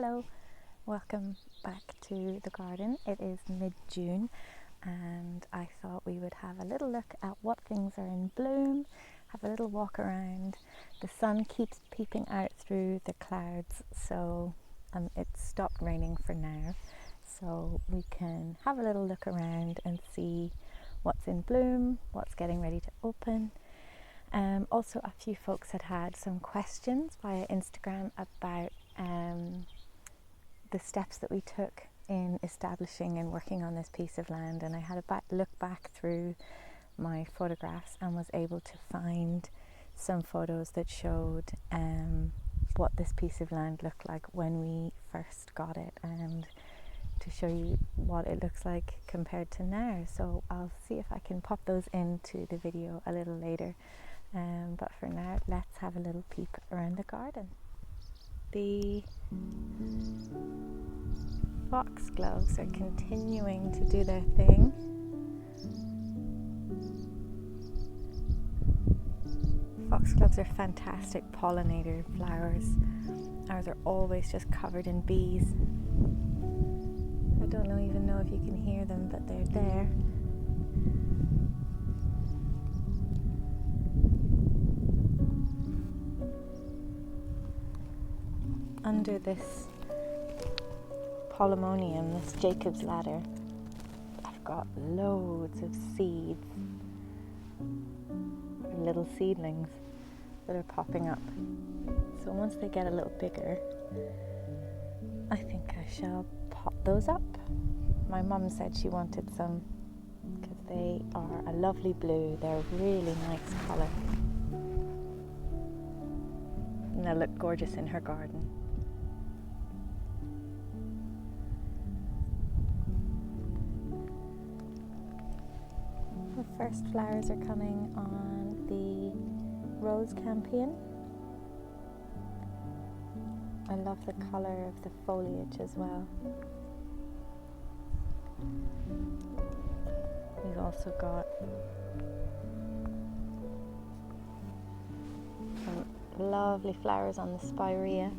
Hello, welcome back to the garden. It is mid-June and I thought we would have a little look at what things are in bloom, have a little walk around. The sun keeps peeping out through the clouds, so it's stopped raining for now, so we can have a little look around and see what's in bloom, what's getting ready to open. Also, a few folks had some questions via Instagram about the steps that we took in establishing and working on this piece of land, and I had a look back through my photographs and was able to find some photos that showed what this piece of land looked like when we first got it, and to show you what it looks like compared to now. So I'll see if I can pop those into the video a little later. But for now, let's have a little peep around the garden. The foxgloves are continuing to do their thing. Foxgloves are fantastic pollinator flowers. Ours are always just covered in bees. I don't even know if you can hear them, but they're there. Under this polemonium, this Jacob's ladder, I've got loads of seeds, little seedlings that are popping up. So once they get a little bigger, I think I shall pop those up. My mum said she wanted some because they are a lovely blue. They're a really nice colour and they look gorgeous in her garden. The first flowers are coming on the rose campion. I love the colour of the foliage as well. We've also got some lovely flowers on the spirea.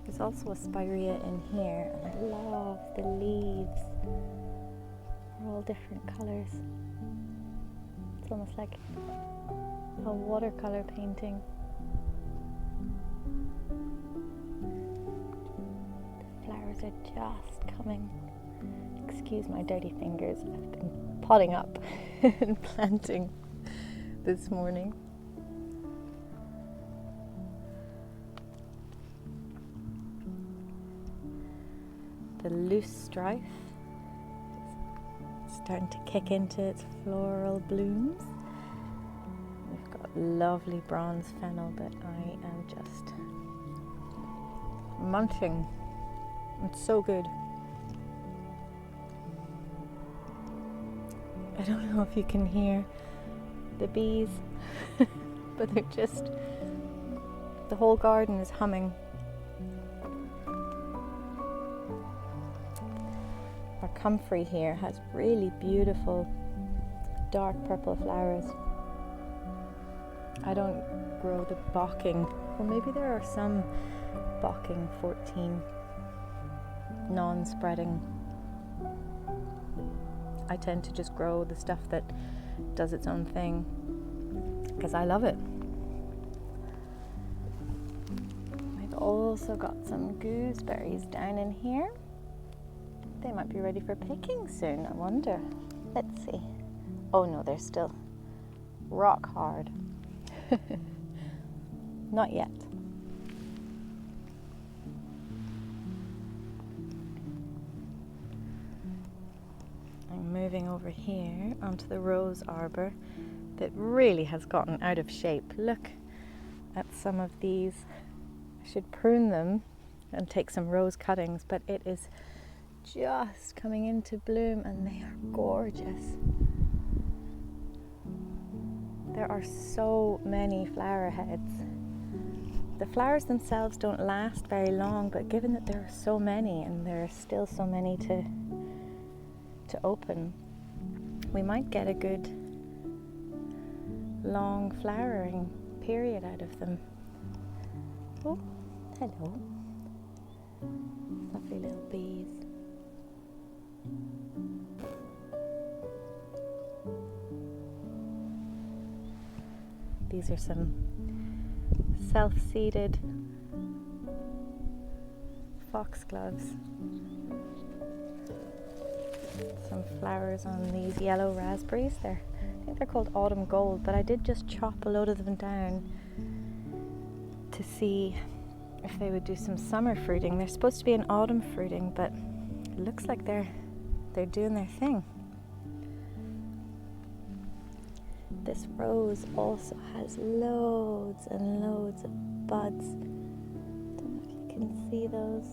There's also a spirea in here, and I love the leaves. They're all different colours. It's almost like a watercolour painting. The flowers are just coming. Excuse my dirty fingers. I've been potting up and planting this morning. The loose strife is starting to kick into its floral blooms. We've got lovely bronze fennel that I am just munching. It's so good. I don't know if you can hear the bees, but they're just, the whole garden is humming. Our comfrey here has really beautiful dark purple flowers. I don't grow the bocking, or maybe there are some bocking 14 non-spreading. I tend to just grow the stuff that does its own thing because I love it. We've also got some gooseberries down in here. They might be ready for picking soon, I wonder. Let's see. Oh no, they're still rock hard. Not yet. I'm moving over here onto the rose arbor that really has gotten out of shape. Look at some of these. I should prune them and take some rose cuttings, but it is just coming into bloom and they are gorgeous. There are so many flower heads. The flowers themselves don't last very long, but given that there are so many and there are still so many to open, we might get a good long flowering period out of them. Oh, Hello. Lovely little bees. These are some self-seeded foxgloves. Some flowers on these yellow raspberries. I think they're called autumn gold, but I did just chop a load of them down to see if they would do some summer fruiting. They're supposed to be an autumn fruiting, but it looks like they're doing their thing. This rose also has loads and loads of buds. Don't know if you can see those.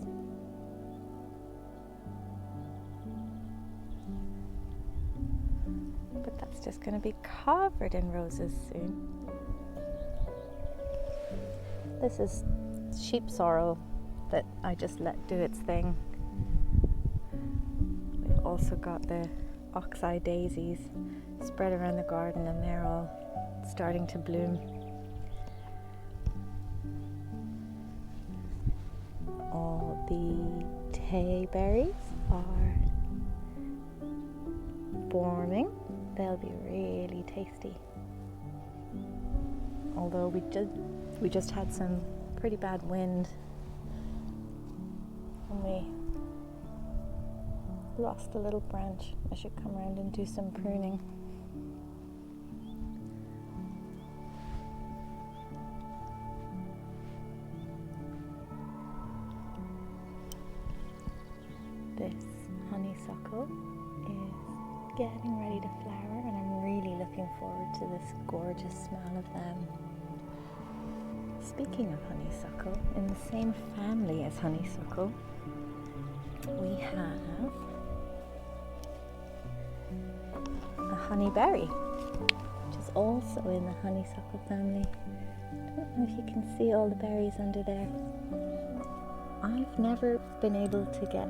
But that's just going to be covered in roses soon. This is sheep sorrel that I just let do its thing. We've also got the ox-eye daisies spread around the garden, and they're all starting to bloom. All the tay berries are forming. They'll be really tasty. Although we just had some pretty bad wind and we lost a little branch. I should come around and do some pruning. This honeysuckle is getting ready to flower, and I'm really looking forward to this gorgeous smell of them. Speaking of honeysuckle, in the same family as honeysuckle, we have a honeyberry, which is also in the honeysuckle family. I don't know if you can see all the berries under there. I've never been able to get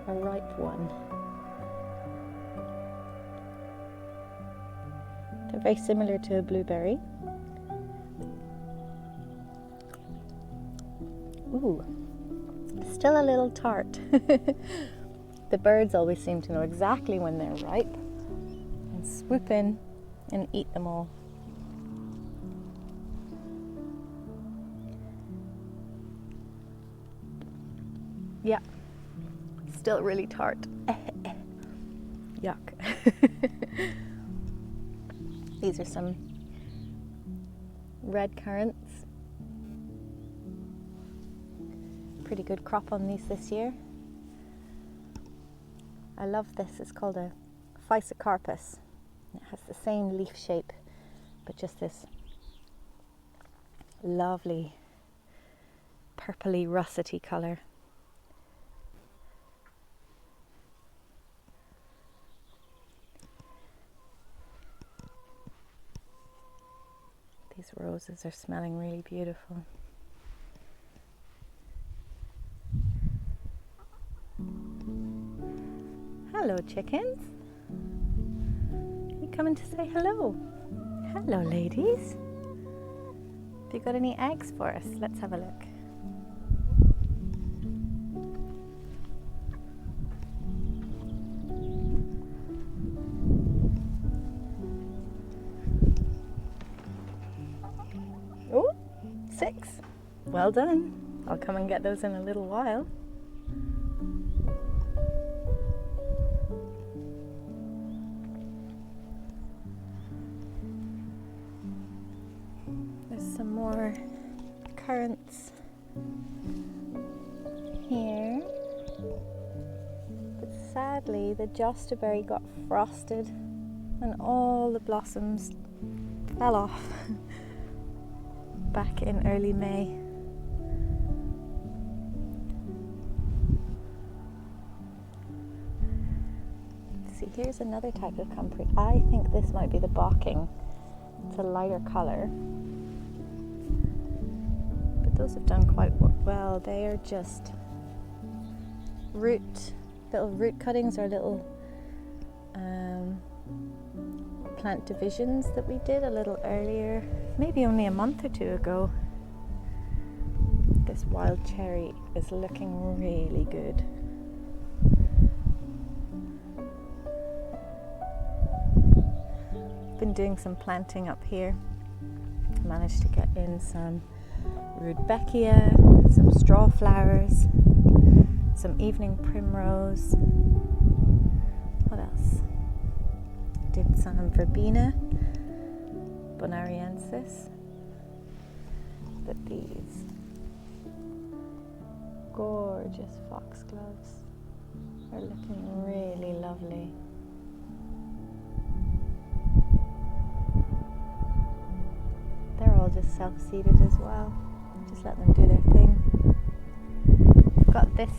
a ripe one. They're very similar to a blueberry. Ooh, still a little tart. The birds always seem to know exactly when they're ripe and swoop in and eat them all. Yeah, still really tart. Yuck. These are some red currants. Pretty good crop on these this year. I love this. It's called a physocarpus. It has the same leaf shape, but just this lovely purpley russety colour. These roses are smelling really beautiful. Hello, chickens. You coming to say hello? Hello, ladies. Have you got any eggs for us? Let's have a look. Oh, 6. Well done. I'll come and get those in a little while. There's some more currants here. But sadly, the jostaberry got frosted and all the blossoms fell off back in early May. See, here's another type of comfrey. I think this might be the bocking. It's a lighter colour. But those have done quite well. They are just little root cuttings or little plant divisions that we did a little earlier, maybe only a month or two ago. This this wild cherry is looking really good. Been doing some planting up here. Managed to get in some rudbeckia, some straw flowers, some evening primrose. What else? Did some verbena, bonariensis. But these gorgeous foxgloves are looking really lovely. They're all just self-seeded as well. Just let them do their thing. We've got this.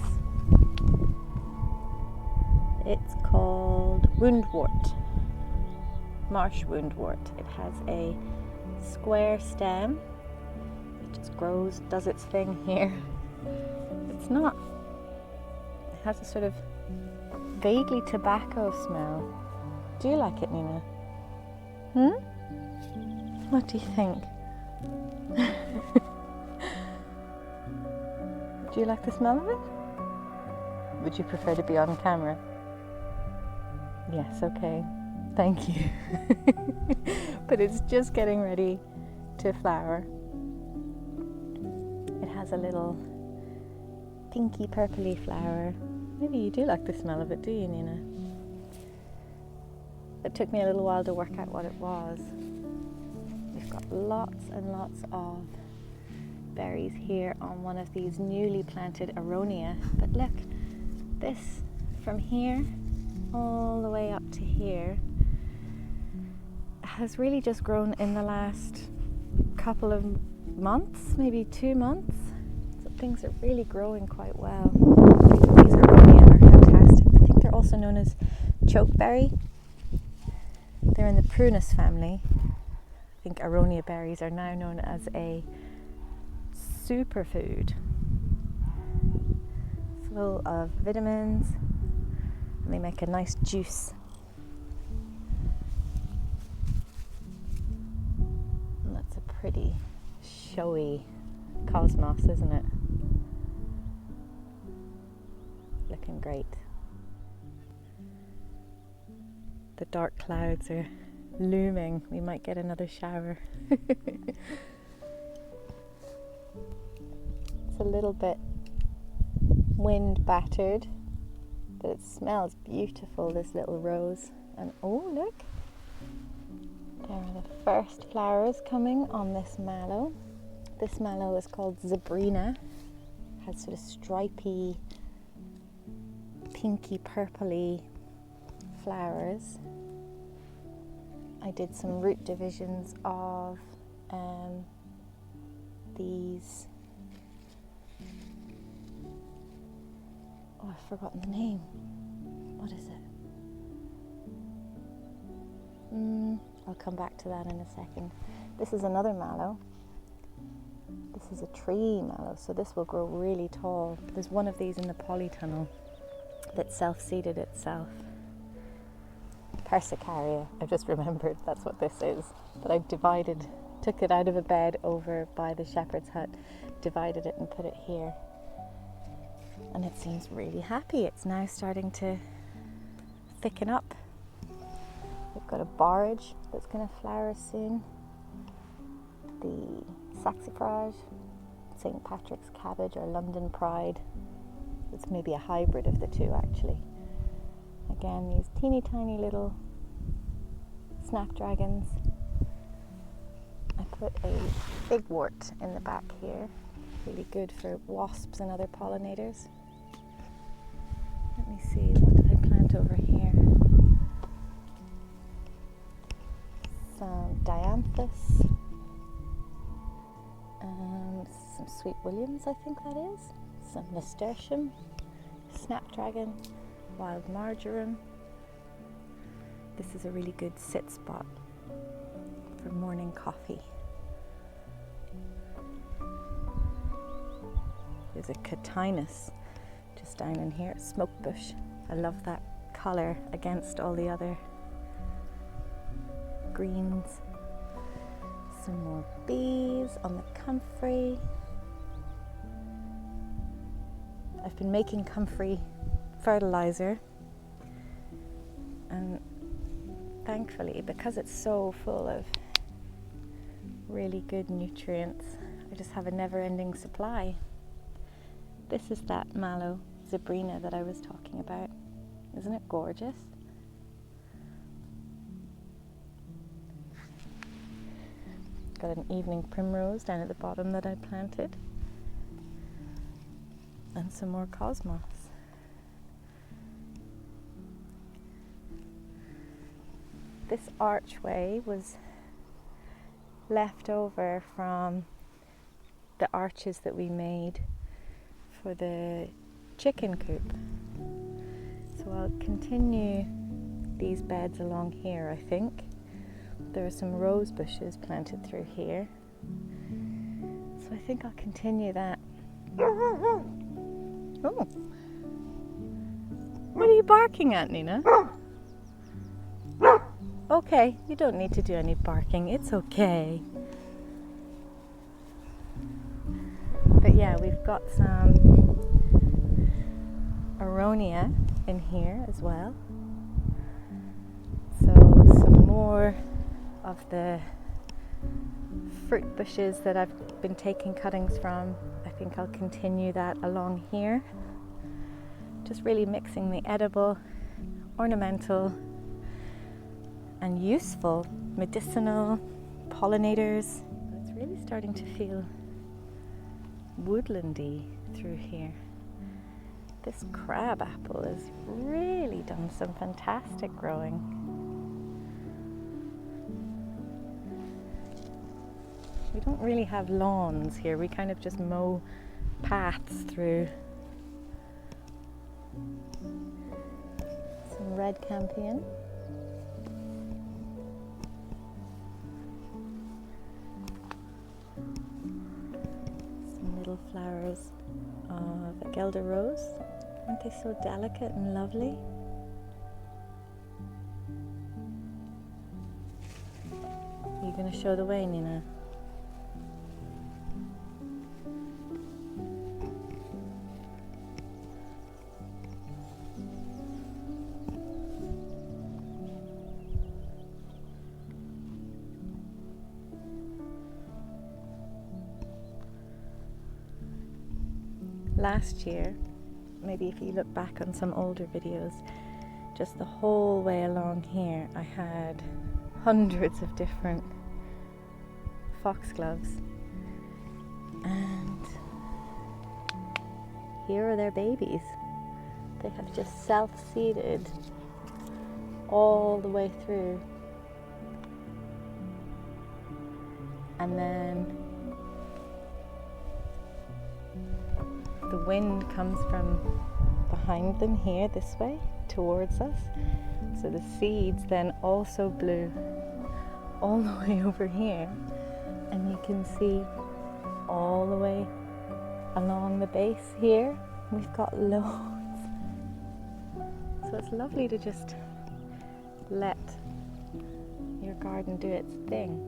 It's called woundwort, marsh woundwort. It has a square stem. It just grows, does its thing here. It has a sort of vaguely tobacco smell. Do you like it, Nina? What do you think? Do you like the smell of it? Would you prefer to be on camera? Yes, okay. Thank you. But it's just getting ready to flower. It has a little pinky purpley flower. Maybe you do like the smell of it, do you, Nina? It took me a little while to work out what it was. We've got lots and lots of berries here on one of these newly planted aronia. But look, this from here all the way up to here has really just grown in the last couple of months, maybe 2 months. So things are really growing quite well. These aronia are fantastic. I think they're also known as chokeberry. They're in the prunus family. I think aronia berries are now known as a superfood, full of vitamins, and they make a nice juice. And that's a pretty showy cosmos, isn't it? Looking great. The dark clouds are looming. We might get another shower. It's a little bit wind battered, but it smells beautiful, this little rose. And oh, look, there are the first flowers coming on this mallow. This mallow is called Zebrina. It has sort of stripy, pinky purpley flowers. I did some root divisions of these. Oh, I've forgotten the name. What is it? I'll come back to that in a second. This is another mallow. This is a tree mallow, so this will grow really tall. There's one of these in the polytunnel that self-seeded itself. Persicaria, I've just remembered that's what this is. But I took it out of a bed over by the shepherd's hut, divided it and put it here. And it seems really happy. It's now starting to thicken up. We've got a borage that's going to flower soon. The saxifrage, St. Patrick's cabbage or London pride. It's maybe a hybrid of the two actually. Again, these teeny tiny little snapdragons. I put a figwort in the back here. Really good for wasps and other pollinators. Let me see, what did I plant over here? Some dianthus. Some sweet williams, I think that is. Some nasturtium, snapdragon, wild marjoram. This is a really good sit spot for morning coffee. There's a catinus just down in here, smoke bush. I love that colour against all the other greens. Some more bees on the comfrey. I've been making comfrey fertilizer, and thankfully, because it's so full of really good nutrients, I just have a never-ending supply. This is that mallow zebrina that I was talking about. Isn't it gorgeous? Got an evening primrose down at the bottom that I planted, and some more cosmos. This archway was left over from the arches that we made for the chicken coop. So I'll continue these beds along here, I think. There are some rose bushes planted through here. So I think I'll continue that. Oh. What are you barking at, Nina? Okay, you don't need to do any barking. It's okay. But yeah, we've got some aronia in here as well. So some more of the fruit bushes that I've been taking cuttings from. I think I'll continue that along here. Just really mixing the edible, ornamental, and useful, medicinal, pollinators. It's really starting to feel woodlandy through here. This crab apple has really done some fantastic growing. We don't really have lawns here, we kind of just mow paths through. Some red campion. Some little flowers of a Gelder rose. Aren't they so delicate and lovely? Are you going to show the way, Nina? Last year, maybe if you look back on some older videos, just the whole way along here I had hundreds of different foxgloves, and here are their babies. They have just self-seeded all the way through, and then the wind comes from behind them here this way towards us, so the seeds then also blew all the way over here, and you can see all the way along the base here we've got loads. So it's lovely to just let your garden do its thing.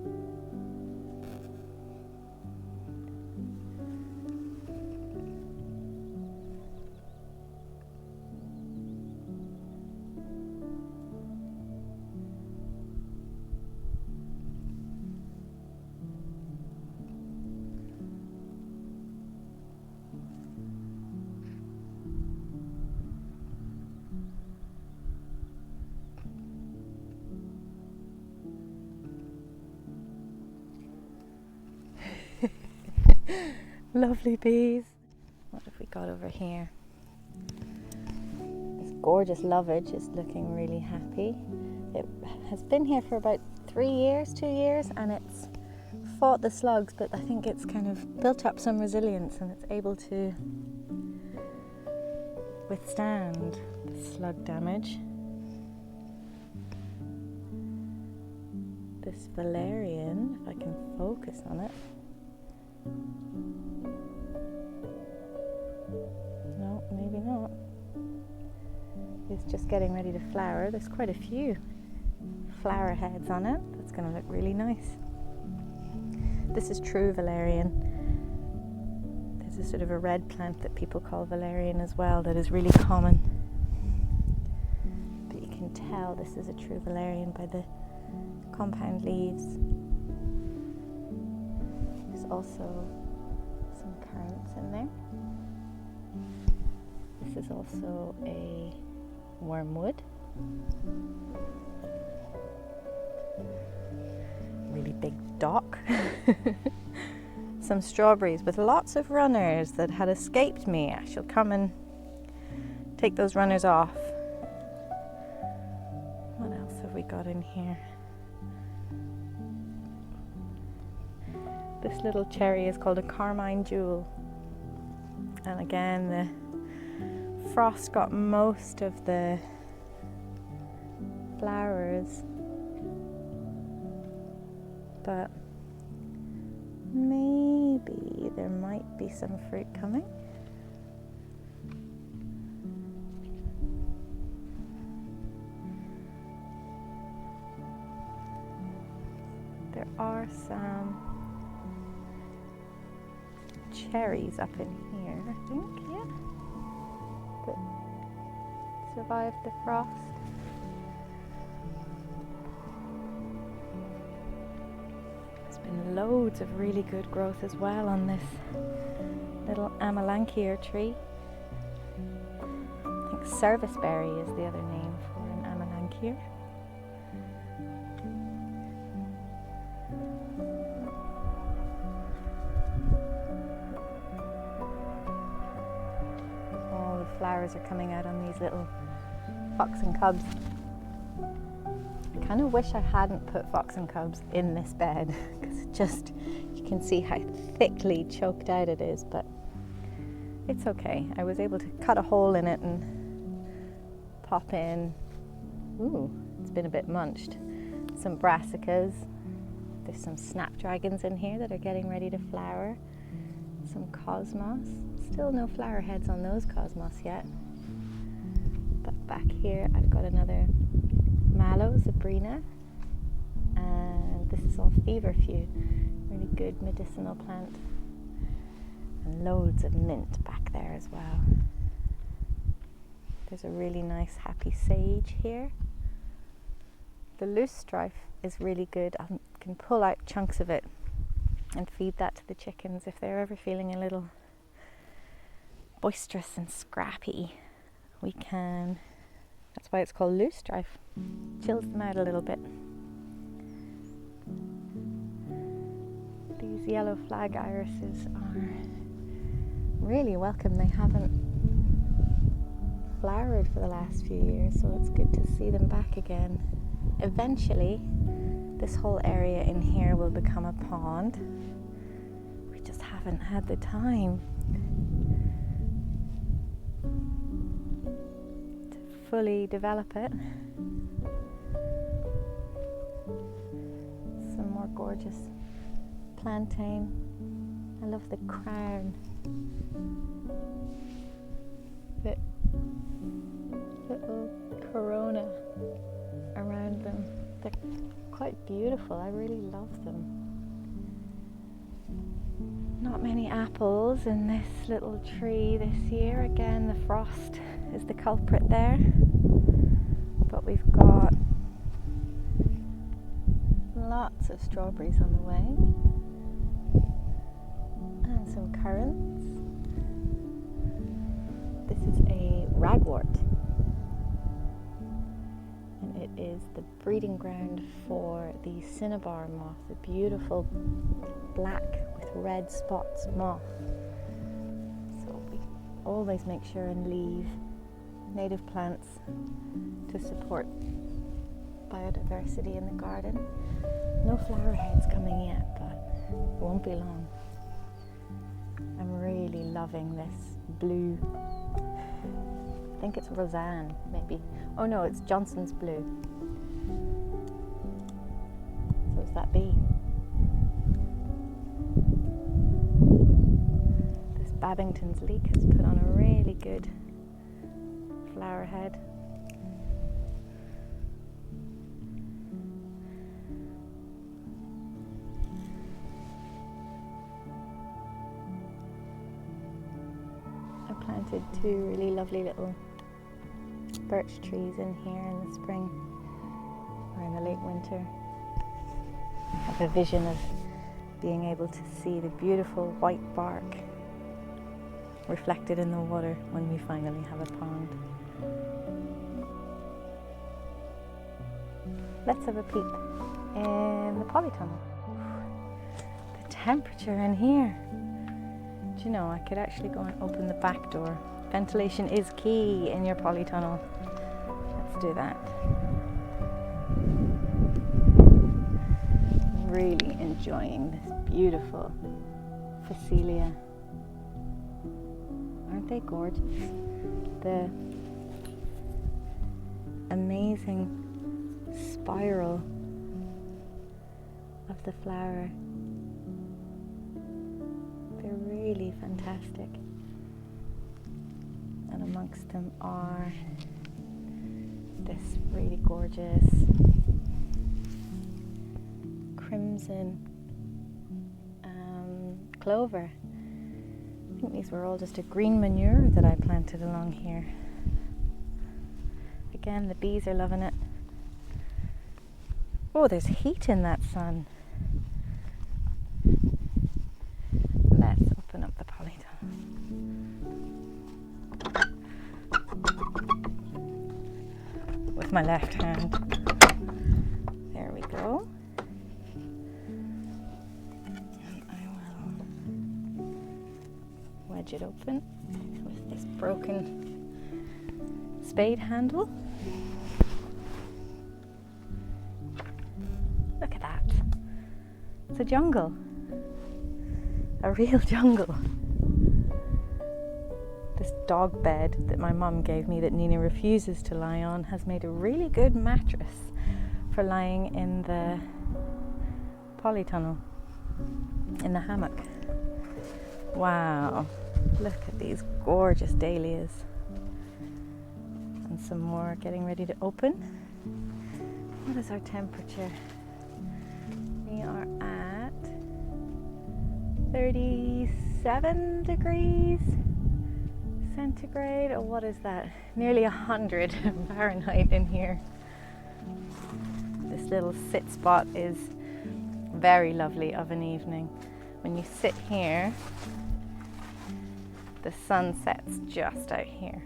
Lovely bees. What have we got over here? This gorgeous lovage is looking really happy. It has been here for about 2 years, and it's fought the slugs, but I think it's kind of built up some resilience and it's able to withstand the slug damage. This valerian, if I can focus on it. No, maybe not. It's just getting ready to flower. There's quite a few flower heads on it. That's going to look really nice. This is true valerian. There's a sort of a red plant that people call valerian as well that is really common. But you can tell this is a true valerian by the compound leaves. There's also some currants in there. This is also a wormwood. Really big dock. Some strawberries with lots of runners that had escaped me. I shall come and take those runners off. What else have we got in here? This little cherry is called a carmine jewel. And again, the frost got most of the flowers, but maybe there might be some fruit coming. There are some cherries up in here, I think, yeah, that survived the frost. There's been loads of really good growth as well on this little amelanchier tree. I think serviceberry is the other name for an amelanchier. Flowers are coming out on these little fox and cubs. I kind of wish I hadn't put fox and cubs in this bed because it just, you can see how thickly choked out it is, but it's okay. I was able to cut a hole in it and pop in, ooh, it's been a bit munched, some brassicas. There's some snapdragons in here that are getting ready to flower. Some cosmos. Still no flower heads on those cosmos yet. But back here I've got another mallow zabrina, and this is all feverfew. Really good medicinal plant. And loads of mint back there as well. There's a really nice happy sage here. The loosestrife is really good. I can pull out chunks of it and feed that to the chickens if they're ever feeling a little boisterous and scrappy. We can, that's why it's called loosestrife. Chills them out a little bit. These yellow flag irises are really welcome. They haven't flowered for the last few years, so it's good to see them back again. Eventually, this whole area in here will become a pond. We just haven't had the time to fully develop it. Some more gorgeous plantain. I love the crown. The little corona around them. They're quite beautiful. I really love them. Not many apples in this little tree this year. Again, the frost is the culprit there. But we've got lots of strawberries on the way. And some currants. This is a ragwort. It is the breeding ground for the cinnabar moth, the beautiful black with red spots moth. So we always make sure and leave native plants to support biodiversity in the garden. No flower heads coming yet, but it won't be long. I'm really loving this blue. I think it's Roseanne, maybe. Oh no, it's Johnson's blue. So is that bee? This Babington's leek has put on a really good flower head. planted 2 really lovely little birch trees in here in the spring or in the late winter. I have a vision of being able to see the beautiful white bark reflected in the water when we finally have a pond. Let's have a peep in the polytunnel. The temperature in here. Do you know, I could actually go and open the back door. Ventilation is key in your polytunnel. Let's do that. Really enjoying this beautiful Scéal. Aren't they gorgeous? The amazing spiral of the flower. They're really fantastic. And amongst them are this really gorgeous crimson clover. I think these were all just a green manure that I planted along here. Again, the bees are loving it. Oh, there's heat in that sun. Let's open up the polytunnel. With my left hand. There we go. And I will wedge it open with this broken spade handle. Look at that. It's a jungle. A real jungle. This dog bed that my mum gave me that Nina refuses to lie on has made a really good mattress for lying in the polytunnel, in the hammock. Wow, look at these gorgeous dahlias. And some more getting ready to open. What is our temperature? We are at 37 degrees centigrade, or what is that? Nearly 100 Fahrenheit in here. This little sit spot is very lovely of an evening. When you sit here, the sun sets just out here.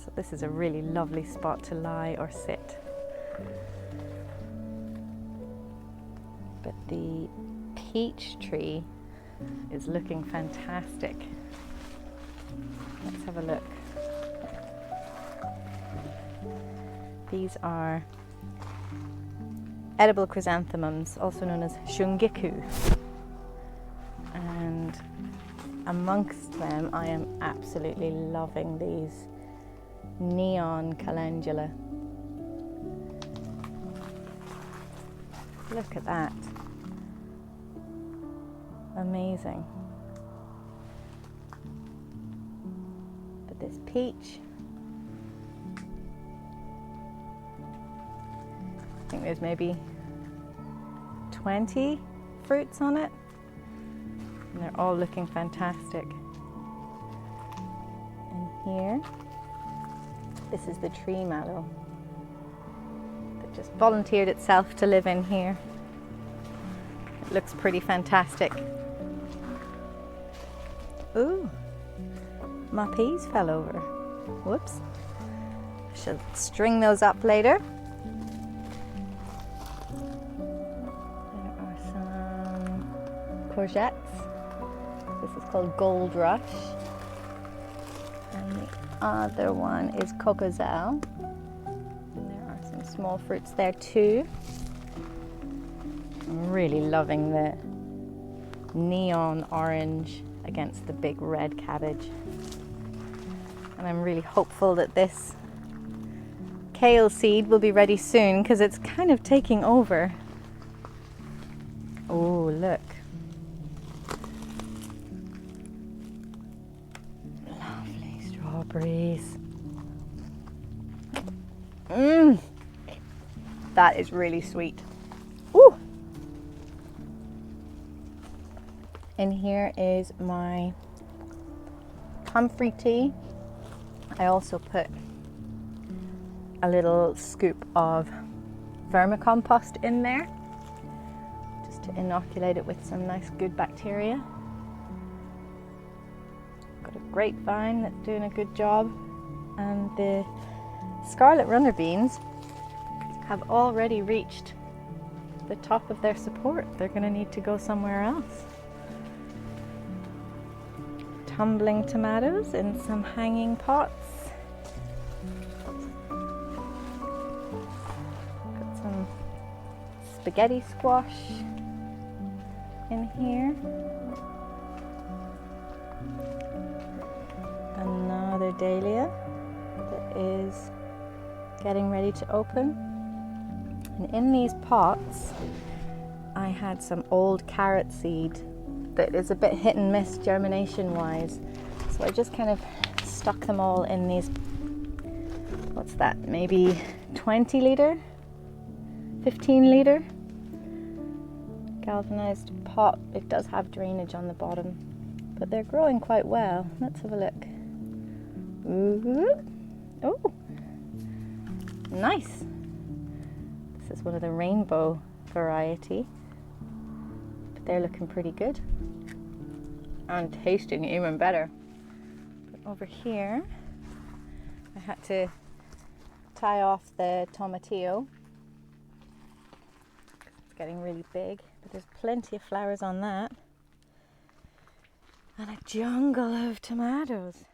So this is a really lovely spot to lie or sit. But the peach tree is looking fantastic. Let's have a look. These are edible chrysanthemums, also known as shungiku. And amongst them, I am absolutely loving these neon calendula. Look at that. Amazing. But this peach, I think there's maybe 20 fruits on it, and they're all looking fantastic. And here, this is the tree mallow that just volunteered itself to live in here. It looks pretty fantastic. Ooh, my peas fell over. Whoops. I shall string those up later. There are some courgettes. This is called gold rush. And the other one is cocosal. And there are some small fruits there too. I'm really loving the neon orange against the big red cabbage. And I'm really hopeful that this kale seed will be ready soon because it's kind of taking over. Oh, look. Lovely strawberries. That is really sweet. Ooh. And here is my comfrey tea. I also put a little scoop of vermicompost in there, just to inoculate it with some nice good bacteria. Got a grapevine that's doing a good job, and the scarlet runner beans have already reached the top of their support. They're going to need to go somewhere else. Tumbling tomatoes in some hanging pots. Got some spaghetti squash in here. Another dahlia that is getting ready to open. And in these pots, I had some old carrot seed that is a bit hit and miss germination wise. So I just kind of stuck them all in these, what's that, maybe 20 litre, 15 litre galvanized pot. It does have drainage on the bottom, but they're growing quite well. Let's have a look. Ooh. Oh, nice. This is one of the rainbow variety, but they're looking pretty good and tasting even better. But over here, I had to tie off the tomatillo. It's getting really big, but there's plenty of flowers on that. And a jungle of tomatoes.